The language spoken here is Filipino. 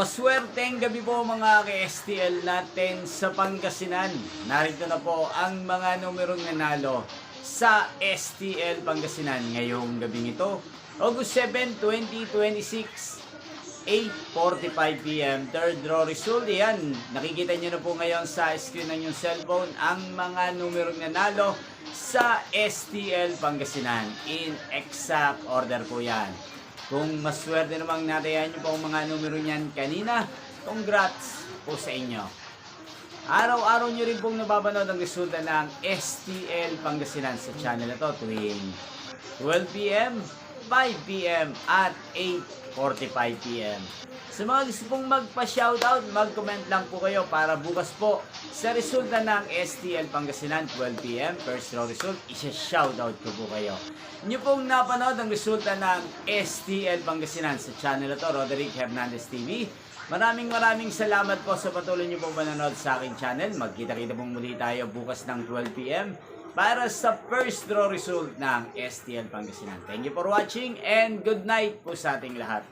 Maswerteng gabi po mga ka-STL natin sa Pangasinan. Narito na po ang mga numerong nanalo sa STL Pangasinan ngayong gabing ito. August 7, 2026, 8:45 PM. Third draw result. Yan, nakikita nyo na po ngayon sa screen ng inyong cellphone ang mga numerong nanalo sa STL Pangasinan. In exact order po yan. Kung maswerte namang natayan nyo po ang mga numero niyan kanina, congrats po sa inyo. Araw-araw nyo rin pong nababanood ang resulta ng STL Pangasinan sa channel na to tuwing 12 PM, 5 PM at 8:45 PM. Sa mga gusto pong magpa-shoutout, mag-comment lang po kayo para bukas po sa resulta ng STL Pangasinan 12 PM, first row result, isa-shoutout ko po kayo. Inyo pong napanood ang resulta ng STL Pangasinan sa channel na to, Roderick Hernandez TV. Maraming salamat po sa patuloy niyo pong panonood sa aking channel. Magkita-kita pong muli tayo bukas ng 12 PM para sa first draw result ng STL Pangasinan. Thank you for watching and good night po sa ating lahat.